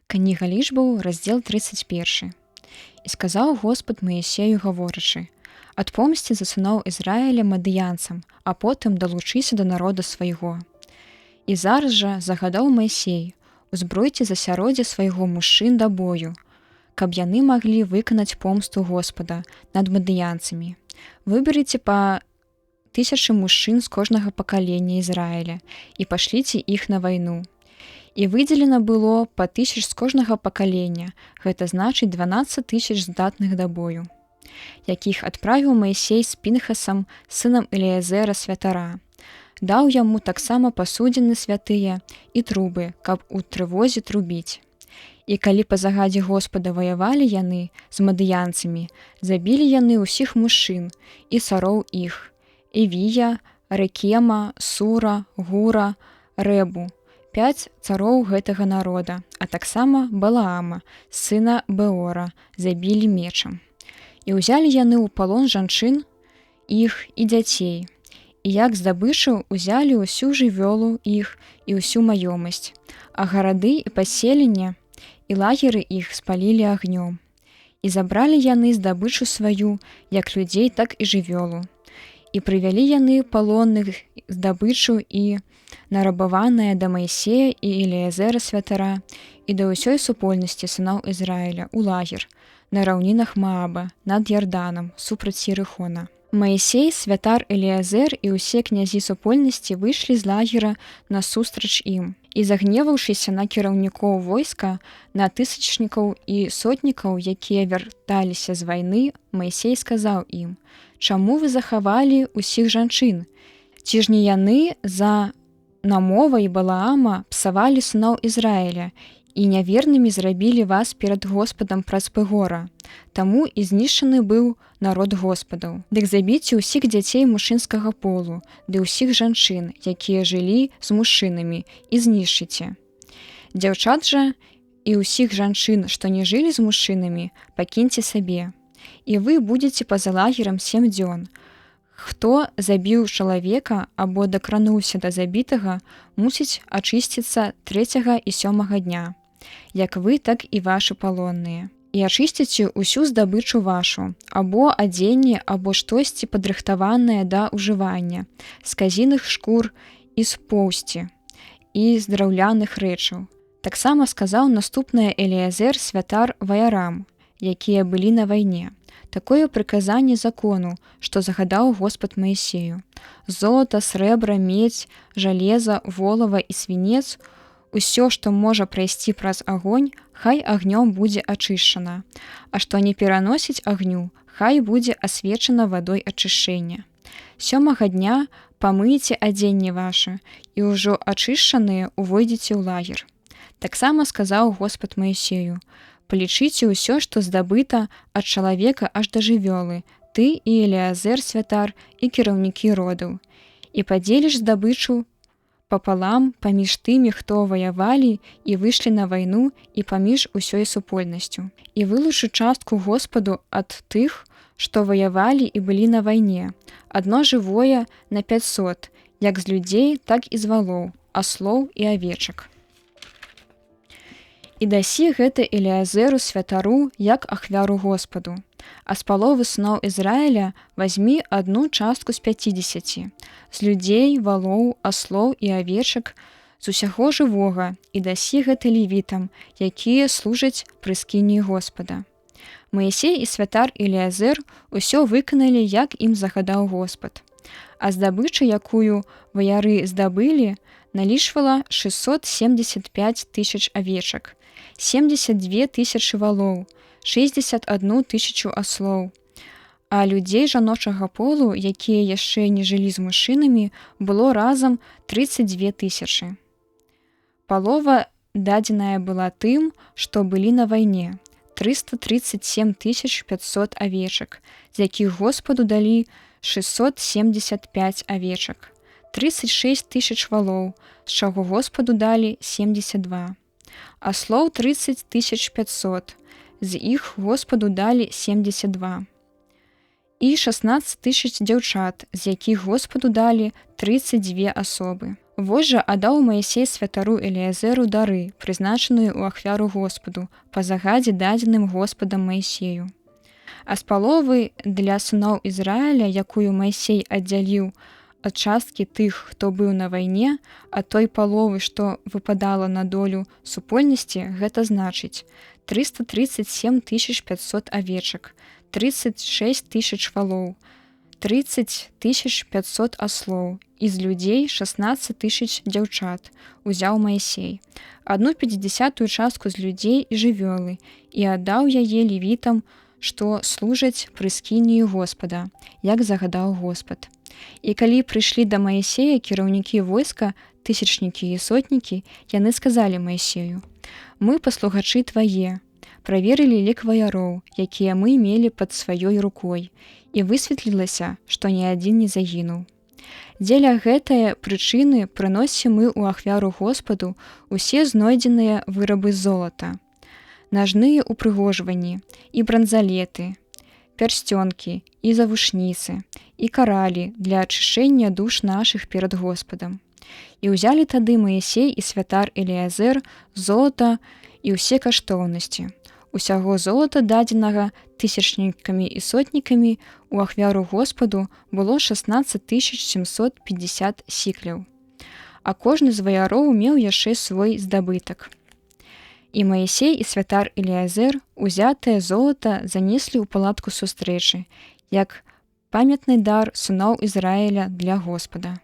Кніга лічбаў, раздзел 31. І сказаў Господ Маісею, гаворачы: «Адпомсці за сыноў Ізраіля мадыянцам, а потым далучыся да народа свайго». І зараз жа загадаў Маісей: «Узбройце засяроддзе свайго мужчын да бою, каб яны маглі выканаць помсту Господа над мадыянцамі. Выберыце па 1000 мужчын з кожнага пакалення Ізраіля і пашліце іх на вайну. І выдзелена было па 1000 з кожнага пакалення, гэта значыць 12 000 здатных да бою, якіх адправіў Маісей з Пінхасам, сынам Эліязэра святара. Даў яму таксама пасудзіны святыя і трубы, каб у трывозе трубіць. І калі па загадзе Господа ваявалі яны з мадыянцамі, забілі яны ўсіх мужчын і цароў іх: Івія, Рэкема, Сура, Гура, Рэбу, 5 цароў гэтага народа, а таксама Балаама, сына Беора, забілі мечам. І ўзялі яны ў палон жанчын іх і дзяцей, і як здабычу ўзялі ўсю жывёлу іх і ўсю маёмасць, а гарады і паселення і лагеры іх спалілі агнём. І забралі яны здабычу сваю, як людзей, так і жывёлу. І прывялі яны палонных здабычу і нарабаванае да Маісея і Эліязэра святара і да ўсёй супольнасці сыноў Ізраіля ў лагер на раўнінах Мааба над Ярданам супраць Ерыхона. Маісей, святар Эліязэр і ўсе князі супольнасці выйшлі з лагера насустрач ім. І загневаўшыся на кіраўнікоў войска, на тысячнікаў і сотнікаў, якія вярталіся з вайны, Маісей сказаў ім: «Чаму вы захавалі ўсіх жанчын? Ці ж не яны за намовай Балаама псавалі сыноў Ізраіля і нявернымі зрабілі вас перад Господам праз Пегора? Таму і знішчаны быў народ Господаў. Дык забіце ўсіх дзяцей мужчынскага полу, ды ўсіх жанчын, якія жылі з мужчынамі, і знішчыце. Дзяўчат жа і ўсіх жанчын, што не жылі з мужчынамі, пакіньце сабе. І вы будзеце па-за лагерам 7 дзён. Хто забіў чалавека або дакрануўся да забітага, мусіць ачысціцца 3 і 7 дня, як вы, так і вашы палонныя. І ачысціце ўсю здабычу вашу, або адзенне, або штосьці падрыхтаванае да ўжывання, з казіных шкур і з поўсці, і з драўляных рэчаў». Таксама сказаў наступнае Эліязэр святар ваярам, якія былі на вайне: «Такое прыказанне закону, што загадаў Господ Маісею: золата, срэбра, медзь, жалеза, волава і свінец, усё, што можа прайсці праз агонь, хай агнём будзе ачышчана, а што не пераносіць агню, хай будзе асвечана вадой ачышчэння. 7 дня памыйце адзенне ваше, і ўжо ачышчаныя увойдзеце ў лагер». Таксама сказаў Господ Маісею: «Палічыце ўсё, што здабыта ад чалавека аж да жывёлы, ты і Эліязэр святар і кіраўнікі родаў, і падзеліш здабычу папалам паміж тымі, хто ваявалі і выйшлі на вайну, і паміж усёй супольнасцю. І вылучы частку Господу ад тых, што ваявалі і былі на вайне, адно жывое на 500, як з людзей, так і з валоў, аслоў і авечак. І дасі гэта Эліязэру святару як ахвяру Господу. А з паловы сыноў Ізраіля вазьмі адну частку з 50, з людзей, валоў, аслоў і авечак, з усяго жывога, і дасі гэта левітам, якія служаць пры скіні Господа». Маісей і святар Эліязэр усё выканалі, як ім загадаў Господ. А здабыча, якую ваяры здабылі, налічвала 675 000 авечак, 72 000 валоў, 61 000 аслоў. А людзей жаночага полу, якія яшчэ не жылі з мужчынамі, было разам 32 000. Палова дадзеная была тым, што былі на вайне: 337 500 авечак, з якіх Господу далі 675 авечак, 36 000 валоў, з чаго Господу далі 72. Аслоў 30 500, з іх Господу далі 72. І 16 000 дзяўчат, з якіх Господу далі 32 асобы. Вось жа аддаў Маісей святару Эліязэру дары, прызначаныя ў ахвяру Господу, па загадзе дадзеным Господам Маісею. А з паловы для сыноў Ізраіля, якую Маісей аддзяліў ад часткі тых, хто быў на вайне, ад той паловы, што выпадала на долю супольнасці, гэта значыць 337 500 авечак, 36 000 валоў, 30 500 аслоў, і з людзей 16 000 дзяўчат узяў Маісей, 1/50 частку з людзей і жывёлы, і аддаў яе левітам, што служаць пры скініі Господа, як загадаў Господ. І калі прыйшлі да Маісея кіраўнікі войска, тысячнікі і сотнікі, яны сказалі Маісею: «Мы паслугачы твае, праверылі лік ваяроў, якія мы мелі пад сваёй рукой, і высветлілася, што ні адзін не загінуў. Дзеля гэтае прычыны прыносім мы ў ахвяру Господу усе знойдзеныя вырабы золата, нажныя упрыгожванні і бранзалеты, пярсцёнкі і завушніцы, і каралі для ачышчэння душ нашых перад Господам». І ўзялі тады Маісей і святар Эліязэр золата і ўсе каштоўнасці. Усяго золата, дадзенага тысячнікамі і сотнікамі ў ахвяру Господу, было 16 750 сікляў. А кожны з ваяроў меў яшчэ свой здабытак. І Маісей і святар Эліязэр узятае золата занеслі ў палатку сустрэчы, як памятны дар сыноў Ізраіля для Господа.